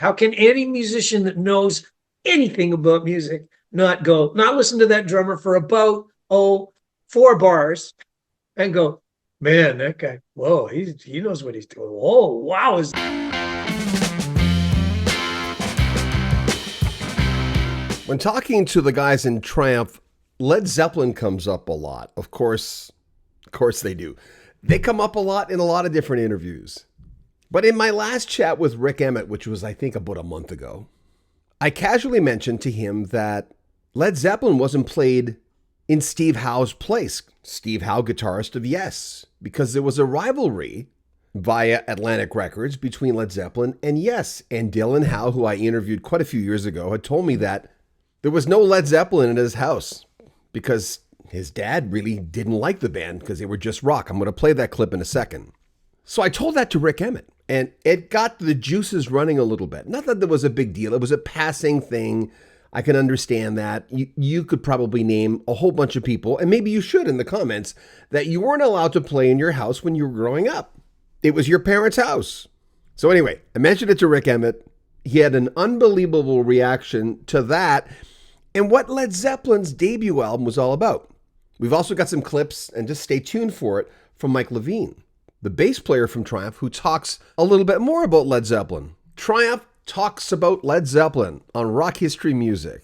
How can any musician that knows anything about music not listen to that drummer for about, 4 bars and go, man, that guy, whoa, he knows what he's doing. Whoa, wow. When talking to the guys in Triumph, Led Zeppelin comes up a lot. Of course they do. They come up a lot in a lot of different interviews. But in my last chat with Rick Emmett, which was I think about a month ago, I casually mentioned to him that Led Zeppelin wasn't played in Steve Howe's place. Steve Howe, guitarist of Yes, because there was a rivalry via Atlantic Records between Led Zeppelin and Yes. And Dylan Howe, who I interviewed quite a few years ago, had told me that there was no Led Zeppelin in his house because his dad really didn't like the band because they were just rock. I'm going to play that clip in a second. So I told that to Rick Emmett, and it got the juices running a little bit. Not that there was a big deal. It was a passing thing. I can understand that. You could probably name a whole bunch of people, and maybe you should in the comments, that you weren't allowed to play in your house when you were growing up. It was your parents' house. So anyway, I mentioned it to Rick Emmett. He had an unbelievable reaction to that and what Led Zeppelin's debut album was all about. We've also got some clips, and just stay tuned for it, from Mike Levine, the bass player from Triumph, who talks a little bit more about Led Zeppelin. Triumph talks about Led Zeppelin on Rock History Music.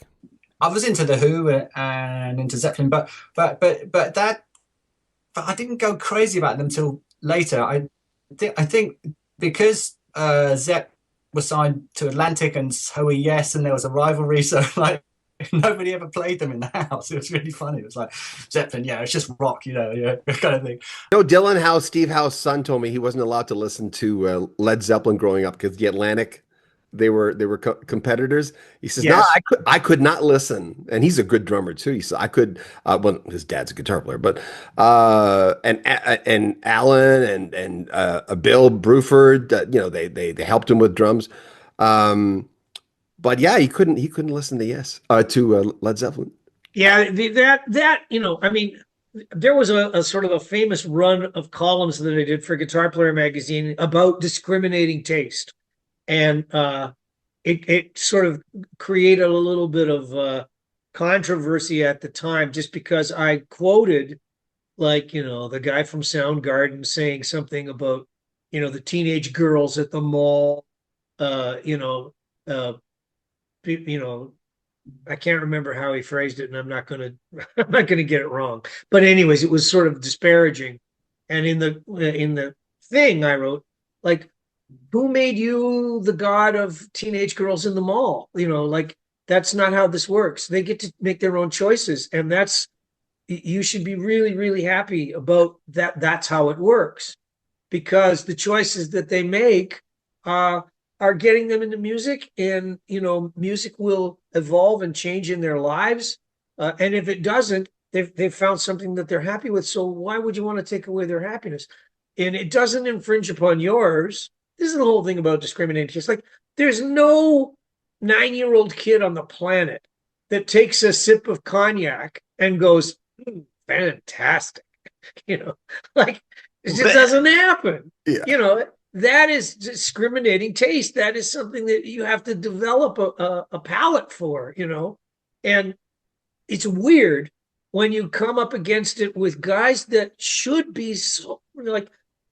I was into the Who and into Zeppelin, but I didn't go crazy about them till later. I think because Zepp was signed to Atlantic and so were Yes, and there was a rivalry, so like nobody ever played them in the house. It was really funny. It was like Zeppelin, yeah, it's just rock, kind of thing. No, Dylan Howe, Steve Howe's son, told me he wasn't allowed to listen to Led Zeppelin growing up because the Atlantic, they were competitors. He says, Yes. no, I could not listen. And he's a good drummer too. He said I could. Well, his dad's a guitar player, but and Alan and Bill Bruford, they helped him with drums. But yeah, he couldn't listen to Led Zeppelin. Yeah, I mean, there was a sort of a famous run of columns that I did for Guitar Player magazine about discriminating taste. And it sort of created a little bit of controversy at the time, just because I quoted, like, the guy from Soundgarden saying something about, the teenage girls at the mall, uh, I can't remember how he phrased it, and I'm not gonna get it wrong. But anyways, it was sort of disparaging. And in the thing I wrote, like, who made you the god of teenage girls in the mall? Like, that's not how this works. They get to make their own choices, and you should be really, really happy about that. That's how it works, because the choices that they make are getting them into music, and music will evolve and change in their lives. And if it doesn't, they've found something that they're happy with. So why would you want to take away their happiness? And it doesn't infringe upon yours. This is the whole thing about discriminating. It's like, there's no 9-year-old kid on the planet that takes a sip of cognac and goes, fantastic. Like, it just doesn't happen. Yeah. That is discriminating taste. That is something that you have to develop a palate for, and it's weird when you come up against it with guys that should be so, like,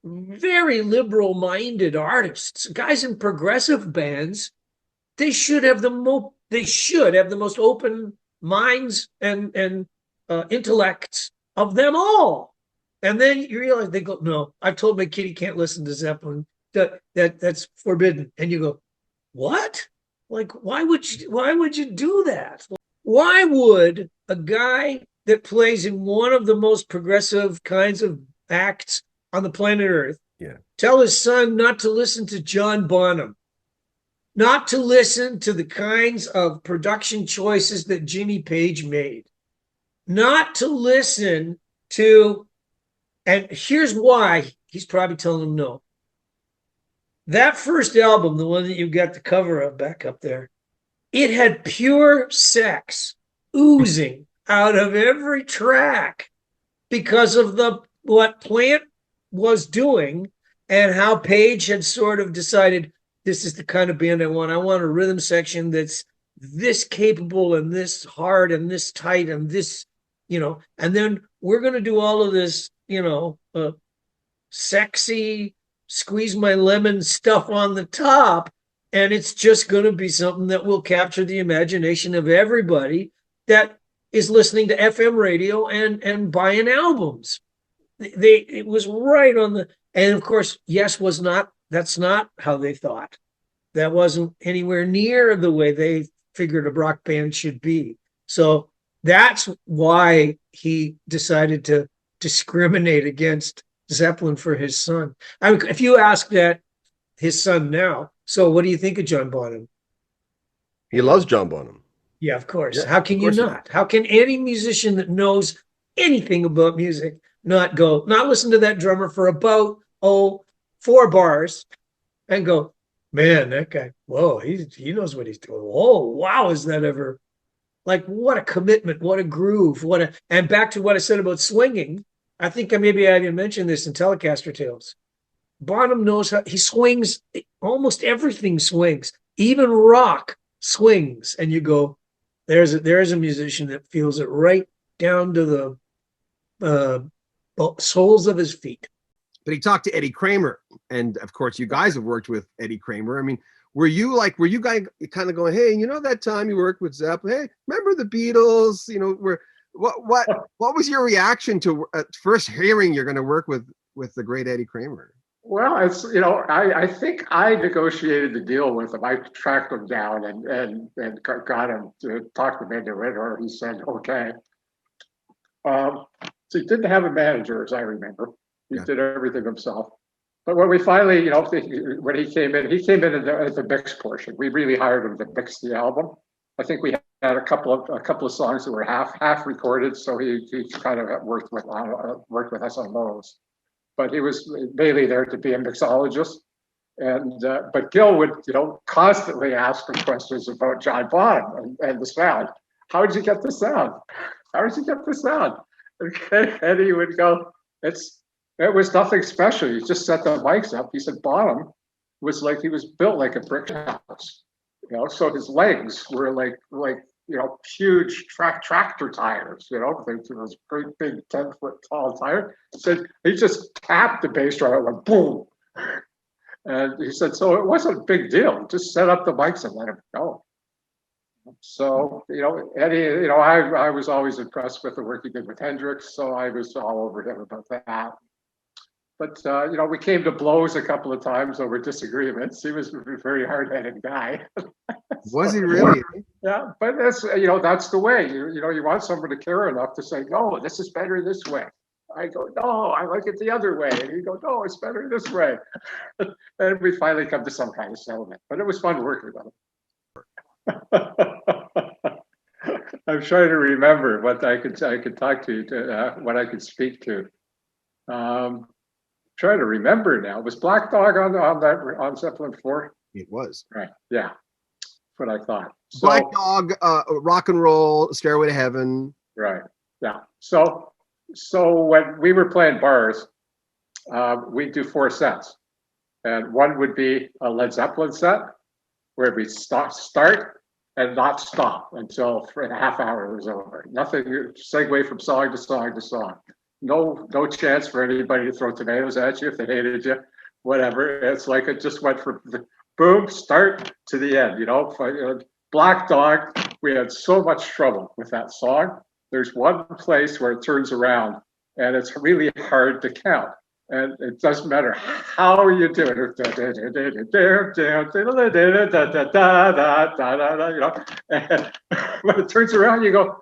very liberal-minded artists, guys in progressive bands. They should have the most open minds and intellects of them all. And then you realize, they go, no, I've told my kid he can't listen to Zeppelin. That's forbidden. And you go, what? Like, why would you do that? Why would a guy that plays in one of the most progressive kinds of acts on the planet Earth tell his son not to listen to John Bonham, not to listen to the kinds of production choices that Jimmy Page made, not to listen to, and here's why he's probably telling him no. That first album, the one that you got the cover of back up there, it had pure sex oozing out of every track because of what Plant was doing and how Page had sort of decided, this is the kind of band I want. I want a rhythm section that's this capable and this hard and this tight and this, and then we're going to do all of this, sexy, squeeze my lemon stuff on the top. And it's just going to be something that will capture the imagination of everybody that is listening to FM radio and buying albums. It was right on the, and of course, yes was not, that's not how they thought. That wasn't anywhere near the way they figured a rock band should be. So that's why he decided to discriminate against Zeppelin for his son. If you ask that his son now, so what do you think of John Bonham? He loves John Bonham. Yeah, of course. Yeah, How can you not? How can any musician that knows anything about music not listen to that drummer for about 4 bars and go, man, that guy, whoa, he knows what he's doing. Oh, wow, is that ever, like, what a commitment, what a groove, and back to what I said about swinging. I think maybe I even mentioned this in Telecaster Tales. Bonham knows how he swings. Almost everything swings, even rock swings, and you go, there's a musician that feels it right down to the soles of his feet. But he talked to Eddie Kramer, and of course, you guys have worked with Eddie Kramer. I mean, were you guys kind of going, hey, that time you worked with Zeppelin? Hey, remember the Beatles? What was your reaction to first hearing you're going to work with the great Eddie Kramer? Well, it's I think I negotiated the deal with him. I tracked him down and got him to talk him into it, or he said okay. So he didn't have a manager, as I remember. He did everything himself. But when we finally, when he came in at the mix portion. We really hired him to mix the album. I think we had a couple of songs that were half recorded, so he kind of worked with us on those. But he was mainly there to be a mixologist. And but Gil would, constantly ask him questions about John Bonham and the sound. How did you get the sound? How did you get the sound? And he would go, it was nothing special. He just set the mics up. He said Bonham was like, he was built like a brick house. So his legs were like huge tractor tires, those great big 10-foot tall tires. He said he just tapped the bass drum, it went boom. And he said, so it wasn't a big deal. Just set up the mics and let him go. So, Eddie, I was always impressed with the work he did with Hendrix, so I was all over him about that. But, we came to blows a couple of times over disagreements. He was a very hard-headed guy. Was he really? Yeah, but that's the way. You want someone to care enough to say, no, this is better this way. I go, no, I like it the other way. And you go, no, it's better this way. And we finally come to some kind of settlement. But it was fun working with him. I'm trying to remember what I could talk to you what I could speak to. Trying to remember now. Was Black Dog on Zeppelin 4? It was. Right. Yeah. That's what I thought. So, Black Dog, Rock and Roll, Stairway to Heaven. Right. Yeah. So when we were playing bars, we'd do 4 sets. And one would be a Led Zeppelin set where we start and not stop until a half hour was over. Nothing, segue from song to song to song. No chance for anybody to throw tomatoes at you if they hated you, whatever. It's like it just went from the boom, start to the end, Black Dog, we had so much trouble with that song. There's one place where it turns around and it's really hard to count. And it doesn't matter how you do it. And when it turns around, you go,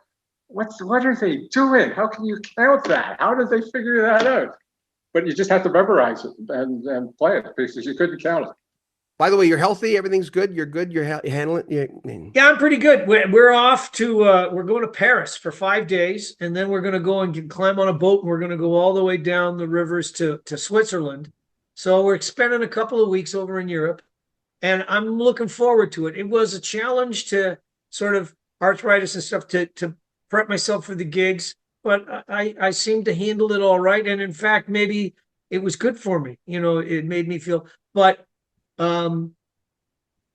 what are they doing? How can you count that? How did they figure that out? But you just have to memorize it and play it because you couldn't count it. By the way, you're healthy. Everything's good. You're good. You're handling it. Yeah, I'm pretty good. We're off to, we're going to Paris for 5 days, and then we're going to go and climb on a boat, and we're going to go all the way down the rivers to Switzerland. So we're spending a couple of weeks over in Europe, and I'm looking forward to it. It was a challenge to sort of arthritis and stuff to prep myself for the gigs, but I seemed to handle it all right. And in fact, maybe it was good for me. It made me feel, but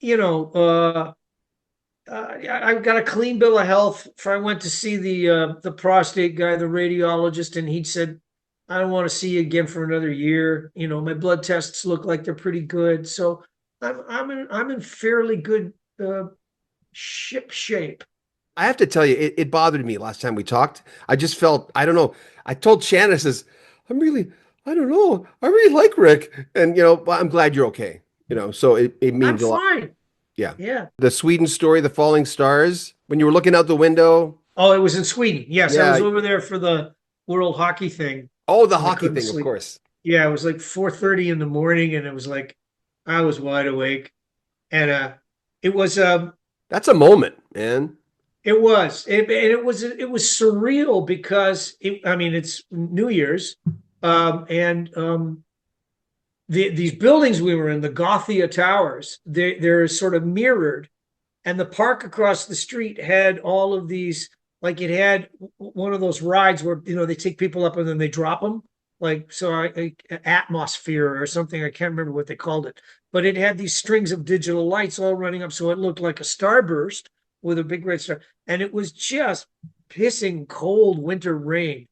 you know, I've got a clean bill of health. For I went to see the prostate guy, the radiologist, and he said, "I don't want to see you again for another year." You know, my blood tests look like they're pretty good, so I'm in fairly good ship shape. I have to tell you, it bothered me last time we talked. I just felt, I don't know. I told Shannon, I says, I don't know. I really like Rick. And, I'm glad you're okay. So it I'm means a lot. fine. Yeah. Yeah. The Sweden story, The Falling Stars, when you were looking out the window. Oh, it was in Sweden. Yes, I Yeah. was over there for the World Hockey thing. Oh, the And I hockey couldn't thing, of sleep. course. Yeah, it was like 4:30 in the morning, and it was like I was wide awake, and it was That's a moment, man. it was surreal because I mean, it's New Year's, and these buildings we were in, the Gothia Towers, they're sort of mirrored, and the park across the street had all of these, like it had one of those rides where they take people up and then they drop them, like so atmosphere or something. I can't remember what they called it, but it had these strings of digital lights all running up, so it looked like a starburst with a big red star, and it was just pissing cold winter rain.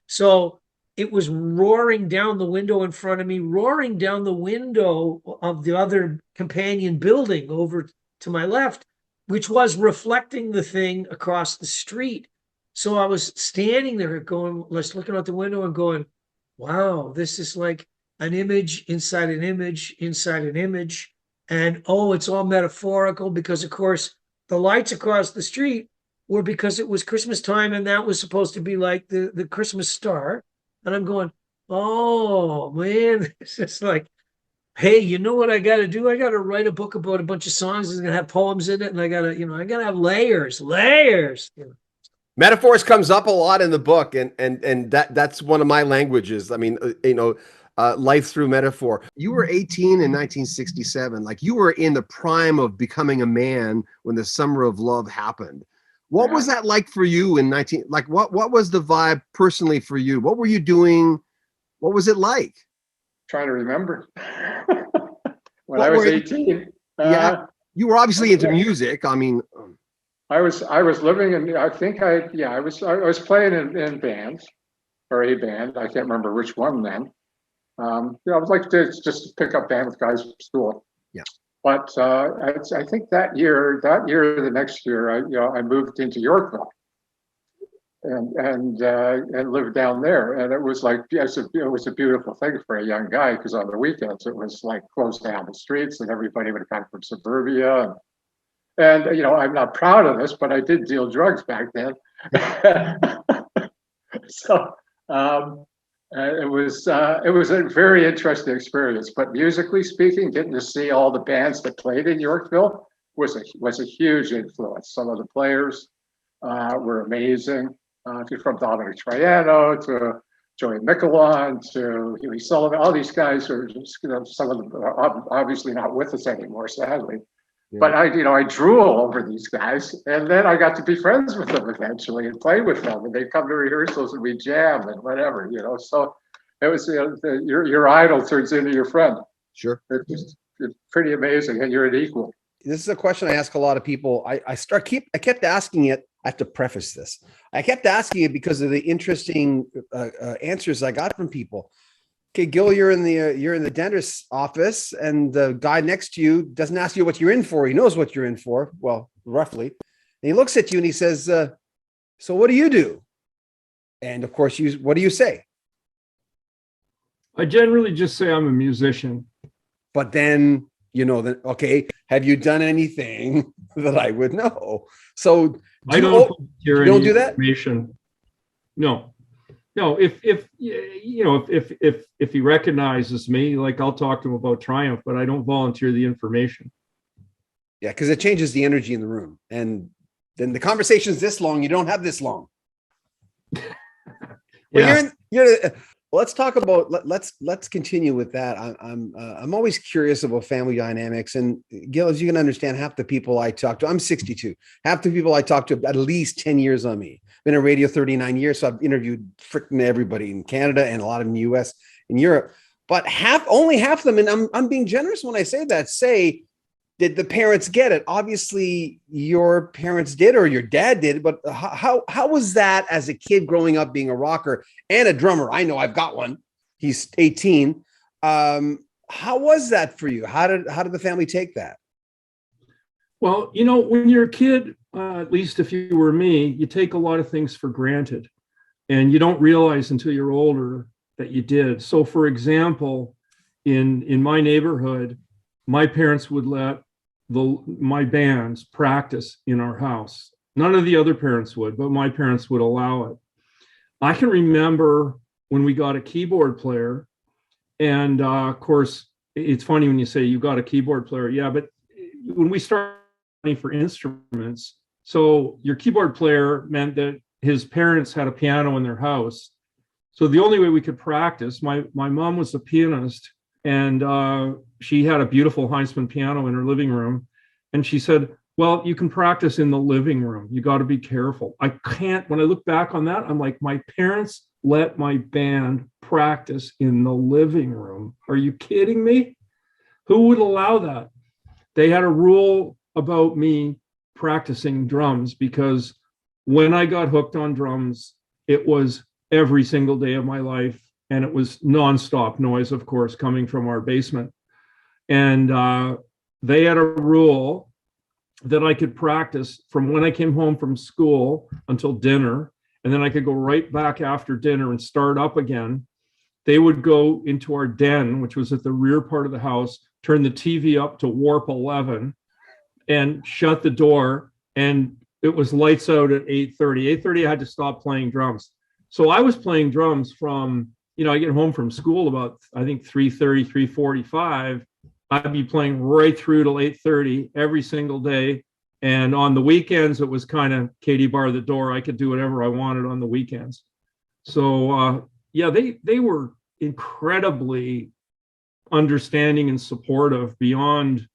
So it was roaring down the window in front of me, roaring down the window of the other companion building over to my left, which was reflecting the thing across the street. So I was standing there going, just looking out the window and going, wow, this is like an image inside an image inside an image. And oh, it's all metaphorical because, of course, the lights across the street were because it was Christmas time and that was supposed to be like the Christmas star. And I'm going, oh man, it's just like, hey, you know what I got to do? I got to write a book about a bunch of songs. It's gonna have poems in it, and I gotta have layers. Metaphors comes up a lot in the book, and that's one of my languages. I mean, life through metaphor. You were 18 in 1967. Like you were in the prime of becoming a man when the Summer of Love happened. What was that like for you in 19? Like what was the vibe personally for you? What were you doing? What was it like? Trying to remember. When I was 18. Yeah, you were obviously into music. I mean, I was living in, I was playing in bands, or a band. I can't remember which one then. I would like to just pick up band with guys from school. Yeah. But I think that year, the next year, I moved into Yorkville and lived down there. And it was like, yes, it was a beautiful thing for a young guy because on the weekends it was like closed down the streets and everybody would come from suburbia. And I'm not proud of this, but I did deal drugs back then. So it was a very interesting experience. But musically speaking, getting to see all the bands that played in Yorkville was a huge influence. Some of the players were amazing, from Dominic Triano to Joey Michelon to Huey Sullivan. All these guys are just, some of them are obviously not with us anymore, sadly. Yeah. But I drool over these guys, and then I got to be friends with them eventually and play with them, and they'd come to rehearsals and we jam and whatever, So it was your idol turns into your friend. Sure, it's pretty amazing, and you're an equal. This is a question I ask a lot of people. I kept asking it. I have to preface this. I kept asking it because of the interesting answers I got from people. Okay, Gil, you're in the dentist's office, and the guy next to you doesn't ask you what you're in for. He knows what you're in for, well, roughly. And he looks at you and he says, "So what do you do?" And of course, what do you say? I generally just say I'm a musician. But then, okay, have you done anything that I would know? So I don't do that? Information. No. If he recognizes me, like I'll talk to him about Triumph, but I don't volunteer the information. Yeah, because it changes the energy in the room, and then the conversation's this long. You don't have this long. Well, yeah. Let's talk about. Let's continue with that. I'm always curious about family dynamics, and Gil, as you can understand, half the people I talk to. I'm 62. Half the people I talk to have at least 10 years on me. Been in radio 39 years, so I've interviewed freaking everybody in Canada and a lot of them in the US and Europe. But only half of them, and I'm being generous when I say that, say did the parents get it? Obviously, your parents did, or your dad did. But how was that as a kid growing up, being a rocker and a drummer? I know I've got one. He's 18. How was that for you? How did the family take that? Well, when you're a kid, at least if you were me, you take a lot of things for granted, and you don't realize until you're older that you did. So, for example, in my neighborhood, my parents would let my bands practice in our house. None of the other parents would, but my parents would allow it. I can remember when we got a keyboard player, and of course, it's funny when you say you got a keyboard player. Yeah, but when we started for instruments, so your keyboard player meant that his parents had a piano in their house. So the only way we could practice, my mom was a pianist, and she had a beautiful Heinzman piano in her living room. And she said, well, you can practice in the living room. You got to be careful. I can't, when I look back on that, I'm like, my parents let my band practice in the living room. Are you kidding me? Who would allow that? They had a rule about me practicing drums, because when I got hooked on drums, it was every single day of my life. And it was nonstop noise, of course, coming from our basement. And they had a rule that I could practice from when I came home from school until dinner. And then I could go right back after dinner and start up again. They would go into our den, which was at the rear part of the house, turn the TV up to warp 11 and shut the door. And it was lights out at 8:30. 8:30, I had to stop playing drums. So I was playing drums from, I get home from school about, I think, 3:30, 3:45. I'd be playing right through till 8:30 every single day. And on the weekends, it was kind of Katie bar the door. I could do whatever I wanted on the weekends. So, yeah, they were incredibly understanding and supportive beyond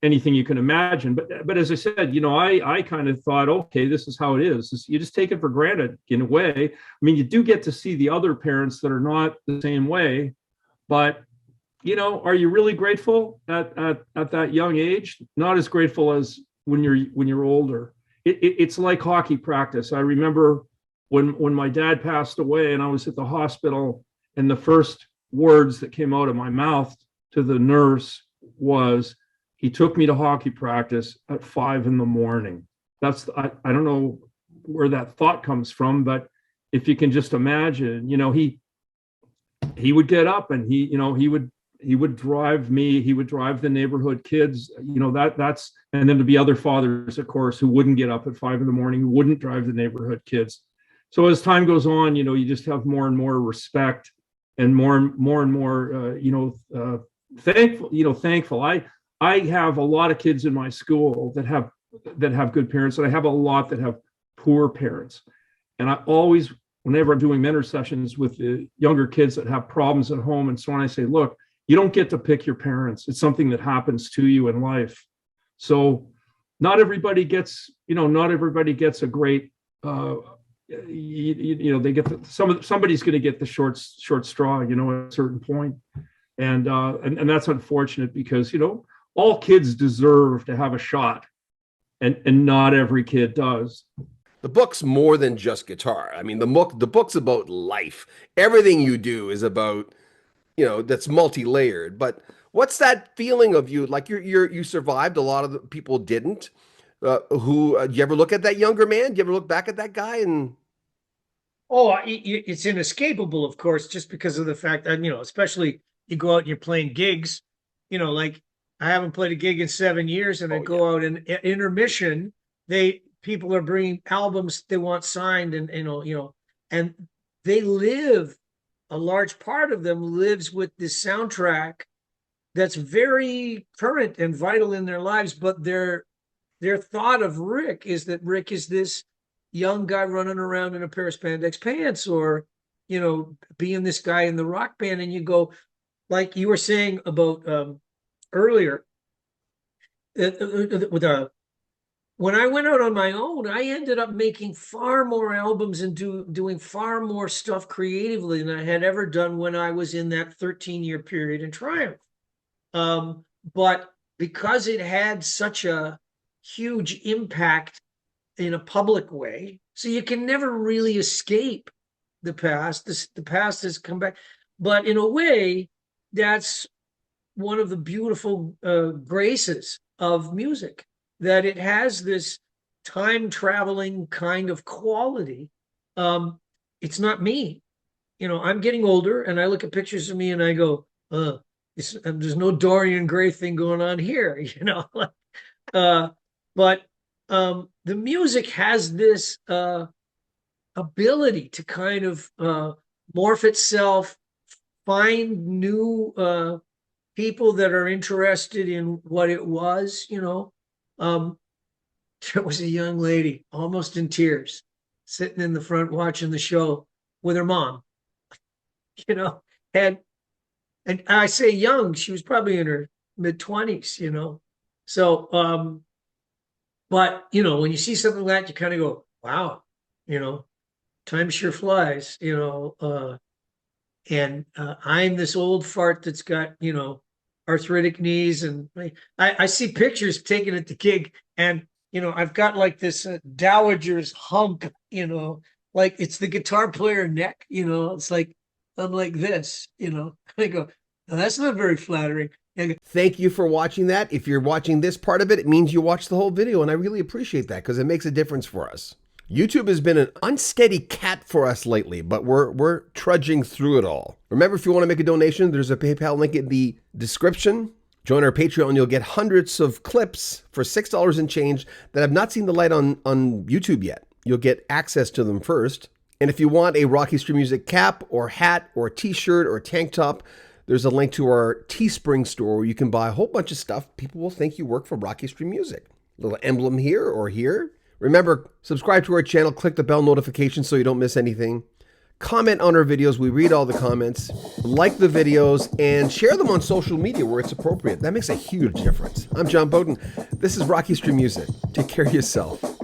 anything you can imagine. But as I said, I kind of thought, okay, this is how it is. You just take it for granted in a way. I mean, you do get to see the other parents that are not the same way, but are you really grateful at that young age? Not as grateful as when you're older. It's like hockey practice. I remember when my dad passed away and I was at the hospital, and the first words that came out of my mouth to the nurse was, he took me to hockey practice at 5 a.m. I don't know where that thought comes from, but if you can just imagine, he would get up and he would drive me, he would drive the neighborhood kids, that's, and then to be other fathers, of course, who wouldn't get up at 5 a.m, who wouldn't drive the neighborhood kids. So as time goes on, you just have more and more respect and more and more, thankful. I have a lot of kids in my school that have good parents, and I have a lot that have poor parents. And I always, whenever I'm doing mentor sessions with the younger kids that have problems at home and so on, I say, look, you don't get to pick your parents. It's something that happens to you in life. So not everybody gets a great, they get somebody's going to get the short straw, at a certain point. And that's unfortunate, because, all kids deserve to have a shot, and not every kid does. The book's more than just guitar. I mean, the book's about life. Everything you do is about, that's multi-layered. But what's that feeling of you? Like you survived. A lot of the people didn't. Do you ever look at that younger man? Do you ever look back at that guy and? Oh, it's inescapable, of course, just because of the fact that, especially you go out and you're playing gigs, like I haven't played a gig in 7 years, and I go out and intermission, people are bringing albums they want signed, and, and they live, a large part of them lives with this soundtrack that's very current and vital in their lives. But their thought of Rick is that Rick is this young guy running around in a pair of spandex pants, or, being this guy in the rock band. And you go, like you were saying about earlier, when I went out on my own, I ended up making far more albums and doing far more stuff creatively than I had ever done when I was in that 13-year period in Triumph. But because it had such a huge impact in a public way. So you can never really escape the past. The past has come back. But in a way, that's one of the beautiful graces of music, that it has this time traveling kind of quality. It's not me. I'm getting older and I look at pictures of me and I go, there's no Dorian Gray thing going on here, but the music has this ability to kind of morph itself, find new people that are interested in what it was. There was a young lady almost in tears sitting in the front watching the show with her mom, you know, and I say young, she was probably in her mid-20s, So, but when you see something like that, you kind of go, wow, time sure flies, and I'm this old fart that's got, arthritic knees, and I see pictures taken at the gig, and I've got like this dowager's hump, like it's the guitar player neck, it's like I'm like this, I go, "No, that's not very flattering." Thank you for watching that. If you're watching this part of it, it means you watched the whole video, and I really appreciate that because it makes a difference for us. YouTube has been an unsteady cat for us lately, but we're trudging through it all. Remember, if you want to make a donation, there's a PayPal link in the description. Join our Patreon, you'll get hundreds of clips for $6 and change that have not seen the light on YouTube yet. You'll get access to them first. And if you want a Rocky Stream Music cap or hat or t-shirt or tank top, there's a link to our Teespring store where you can buy a whole bunch of stuff. People will think you work for Rocky Stream Music. A little emblem here or here. Remember, subscribe to our channel, click the bell notification so you don't miss anything. Comment on our videos. We read all the comments. Like the videos and share them on social media where it's appropriate. That makes a huge difference. I'm John Bowden. This is Rocky Stream Music. Take care of yourself.